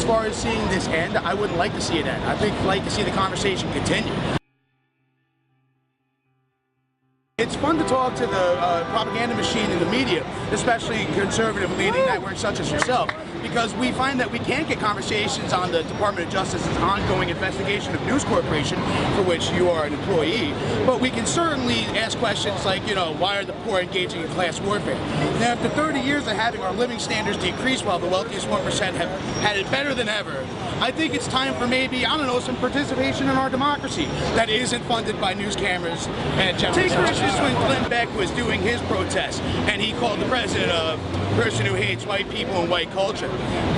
as far as seeing this end, I wouldn't like to see it end. I think I'd like to see the conversation continue. It's fun to talk to the propaganda machine in the media, especially conservative-leaning networks such as yourself, because we find that we can't get conversations on the Department of Justice's ongoing investigation of News Corporation, for which you are an employee, but we can certainly ask questions like, you know, why are the poor engaging in class warfare? Now, after 30 years of having our living standards decrease while the wealthiest 1% have had it better than ever, I think it's time for maybe, I don't know, some participation in our democracy that isn't funded by news cameras and general. Take for instance when Glenn Beck was doing his protest and he called the president a person who hates white people and white culture.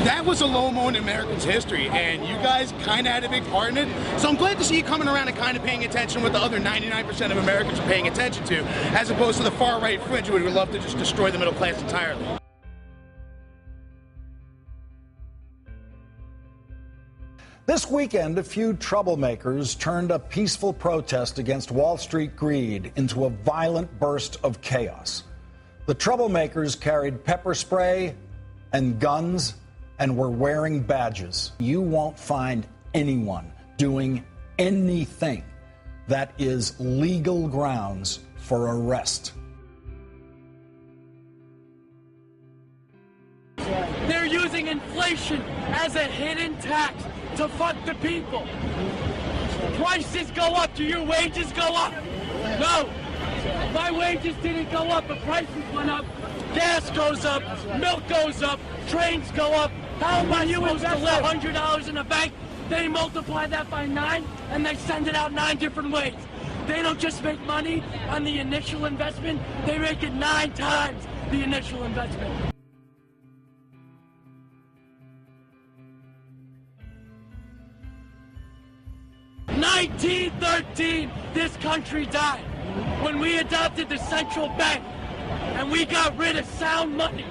That was a low moment in Americans' history, and you guys kind of had a big part in it. So I'm glad to see you coming around and kind of paying attention what the other 99% of Americans are paying attention to, as opposed to the far-right fringe who would love to just destroy the middle class entirely. This weekend, a few troublemakers turned a peaceful protest against Wall Street greed into a violent burst of chaos. The troublemakers carried pepper spray and guns and were wearing badges. You won't find anyone doing anything that is legal grounds for arrest. They're using inflation as a hidden tax to fuck the people. Prices go up. Do your wages go up? No. My wages didn't go up, but prices went up. Gas goes up, milk goes up, trains go up. How am I supposed to live? $100 in a bank, they multiply that by 9 and they send it out 9 different ways. They don't just make money on the initial investment, they make it 9 times the initial investment. In 1913, this country died when we adopted the central bank and we got rid of sound money.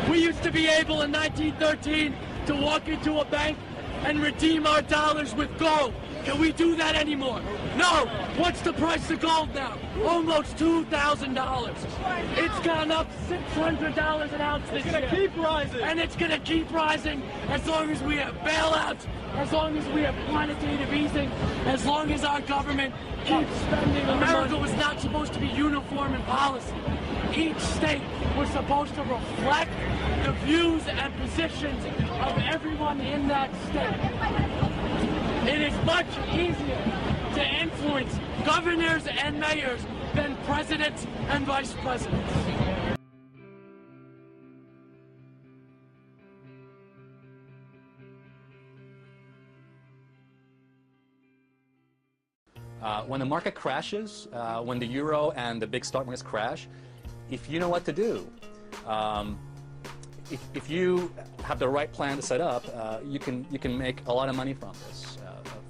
We used to be able in 1913 to walk into a bank and redeem our dollars with gold. Can we do that anymore? No! What's the price of gold now? Almost $2,000. It's gone up $600 an ounce this year. It's gonna keep rising. And it's gonna keep rising as long as we have bailouts, as long as we have quantitative easing, as long as our government keeps spending. America was not supposed to be uniform in policy. Each state was supposed to reflect the views and positions of everyone in that state. It is much easier to influence governors and mayors than presidents and vice presidents. When the market crashes, when the euro and the big stock markets crash, if you know what to do, if you have the right plan to set up, you can make a lot of money from this.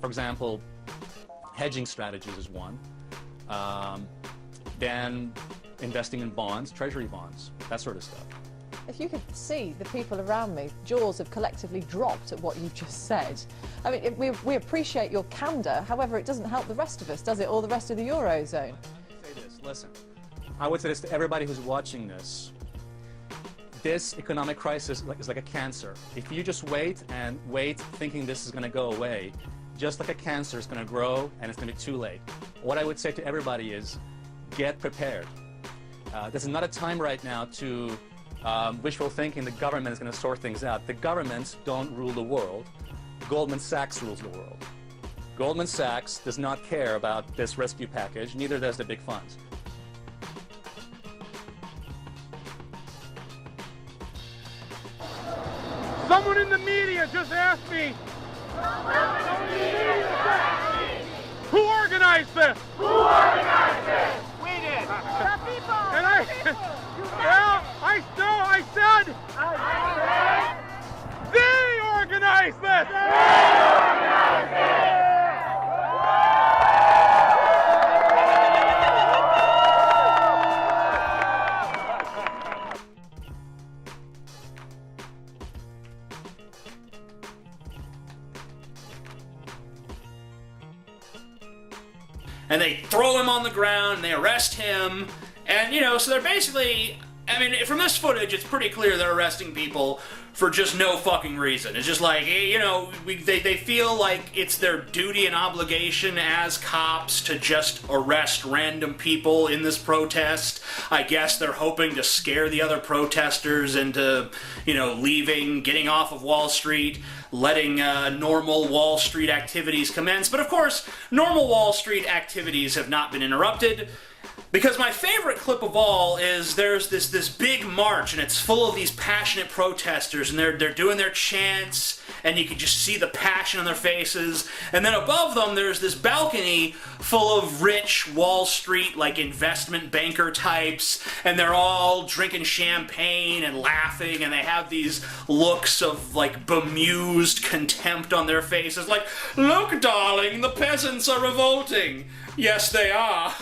For example, hedging strategies is one. Then investing in bonds, treasury bonds, that sort of stuff. If you could see the people around me, jaws have collectively dropped at what you've just said. I mean, we appreciate your candour, however, it doesn't help the rest of us, does it, or the rest of the Eurozone? Say this, listen, I would say this to everybody who's watching this. This economic crisis is like a cancer. If you just wait and wait thinking this is going to go away, just like a cancer, it's going to grow and it's going to be too late. What I would say to everybody is get prepared. This is not a time right now to wishful thinking the government is going to sort things out. The governments don't rule the world. Goldman Sachs rules the world. Goldman Sachs does not care about this rescue package, neither does the big funds. Someone in the media just asked me, who organized this? Who organized this? We did. The people. And I said, they organized this. They organized this. And they throw him on the ground, and they arrest him, and, you know, so they're basically I mean, from this footage, it's pretty clear they're arresting people for just no fucking reason. It's just like, you know, they feel like it's their duty and obligation as cops to just arrest random people in this protest. I guess they're hoping to scare the other protesters into, you know, leaving, getting off of Wall Street, letting normal Wall Street activities commence. But of course, normal Wall Street activities have not been interrupted. Because my favorite clip of all is there's this big march, and it's full of these passionate protesters, and they're doing their chants, and you can just see the passion on their faces. And then above them, there's this balcony full of rich Wall Street, like, investment banker types, and they're all drinking champagne and laughing, and they have these looks of, like, bemused contempt on their faces, like, "Look, darling, the peasants are revolting." Yes, they are.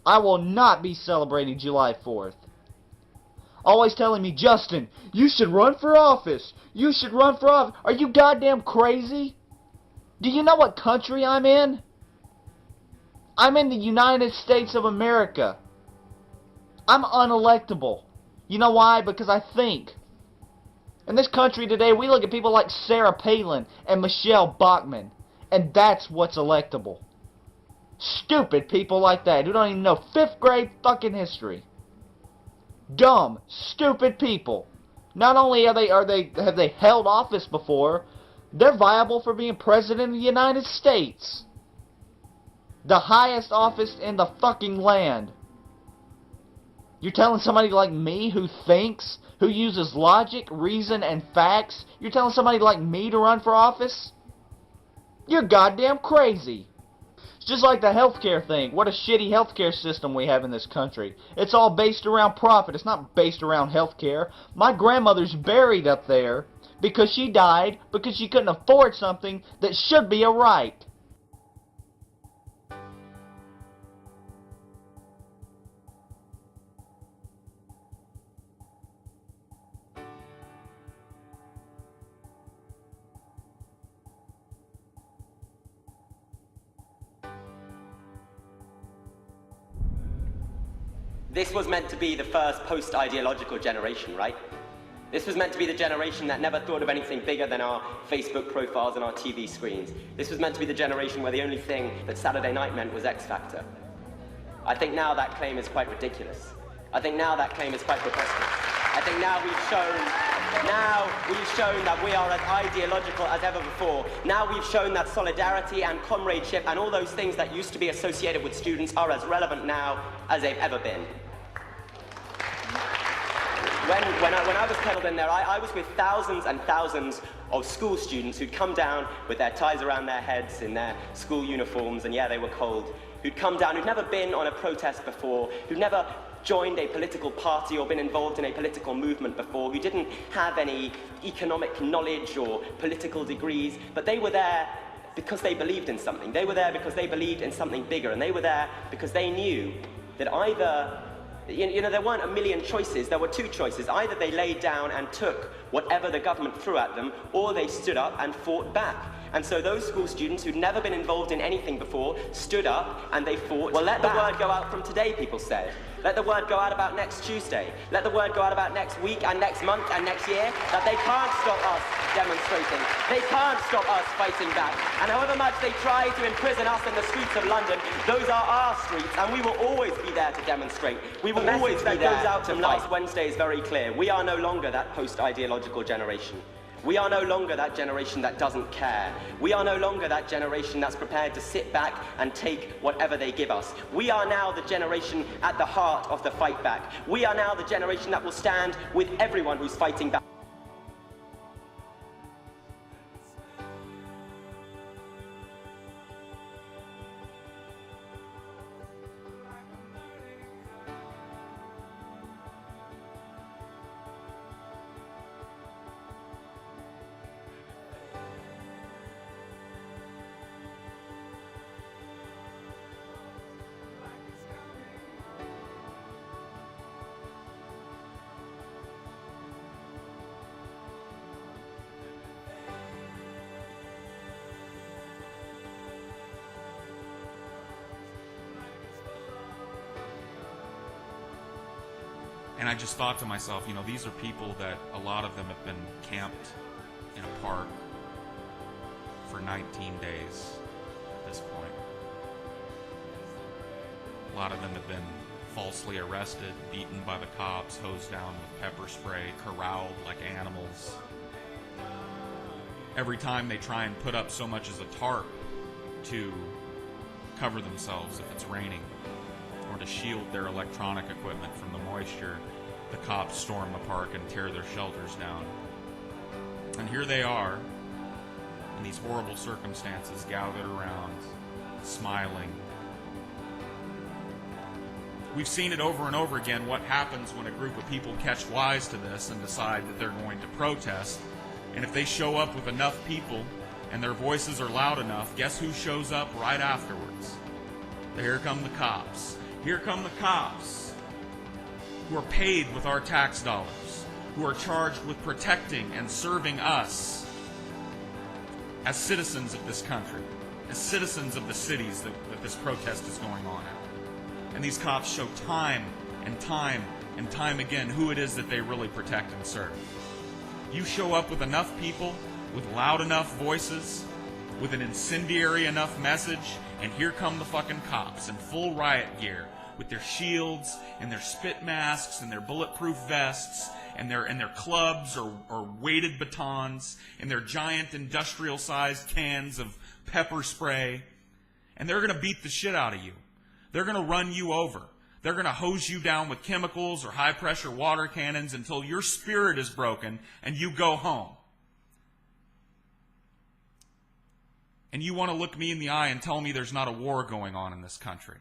I will not be celebrating July 4th. Always telling me, "Justin, you should run for office. You should run for office." Are you goddamn crazy? Do you know what country I'm in? I'm in the United States of America. I'm unelectable. You know why? Because I think. In this country today, we look at people like Sarah Palin and Michelle Bachmann, and that's what's electable. Stupid people like that who don't even know 5th grade fucking history. Dumb, stupid people. Not only have they held office before, they're viable for being president of the United States. The highest office in the fucking land. You're telling somebody like me who thinks, who uses logic, reason, and facts, you're telling somebody like me to run for office? You're goddamn crazy. It's just like the healthcare thing. What a shitty healthcare system we have in this country. It's all based around profit. It's not based around healthcare. My grandmother's buried up there because she died because she couldn't afford something that should be a right. This was meant to be the first post-ideological generation, right? This was meant to be the generation that never thought of anything bigger than our Facebook profiles and our TV screens. This was meant to be the generation where the only thing that Saturday night meant was X Factor. I think now that claim is quite ridiculous. I think now that claim is quite preposterous. I think now we've shown that we are as ideological as ever before. Now we've shown that solidarity and comradeship and all those things that used to be associated with students are as relevant now as they've ever been. When I was pedaled in there, I was with thousands and thousands of school students who'd come down with their ties around their heads in their school uniforms, and yeah, they were cold, who'd come down, who'd never been on a protest before, who'd never joined a political party or been involved in a political movement before, who didn't have any economic knowledge or political degrees, but they were there because they believed in something. They were there because they believed in something bigger, and they were there because they knew that either, you know, there weren't a million choices, there were two choices. Either they laid down and took whatever the government threw at them, or they stood up and fought back. And so those school students who'd never been involved in anything before stood up and they fought. Well, let the word go out from today, people said. Let the word go out about next Tuesday. Let the word go out about next week and next month and next year that they can't stop us demonstrating. They can't stop us fighting back. And however much they try to imprison us in the streets of London, those are our streets, and we will always be there to demonstrate. We will always be there. The message that goes out from last Wednesday is very clear. We are no longer that post-ideological generation. We are no longer that generation that doesn't care. We are no longer that generation that's prepared to sit back and take whatever they give us. We are now the generation at the heart of the fight back. We are now the generation that will stand with everyone who's fighting back. And I just thought to myself, you know, these are people that a lot of them have been camped in a park for 19 days at this point. A lot of them have been falsely arrested, beaten by the cops, hosed down with pepper spray, corralled like animals. Every time they try and put up so much as a tarp to cover themselves if it's raining, or to shield their electronic equipment from the moisture, the cops storm the park and tear their shelters down. And here they are, in these horrible circumstances, gathered around, smiling. We've seen it over and over again, what happens when a group of people catch wise to this and decide that they're going to protest. And if they show up with enough people and their voices are loud enough, guess who shows up right afterwards? Here come the cops. Here come the cops, who are paid with our tax dollars, who are charged with protecting and serving us as citizens of this country, as citizens of the cities that this protest is going on at. And these cops show time and time and time again who it is that they really protect and serve. You show up with enough people, with loud enough voices, with an incendiary enough message, and here come the fucking cops in full riot gear, with their shields and their spit masks and their bulletproof vests and their clubs or weighted batons and their giant industrial-sized cans of pepper spray, and they're going to beat the shit out of you. They're going to run you over. They're going to hose you down with chemicals or high-pressure water cannons until your spirit is broken and you go home. And you want to look me in the eye and tell me there's not a war going on in this country.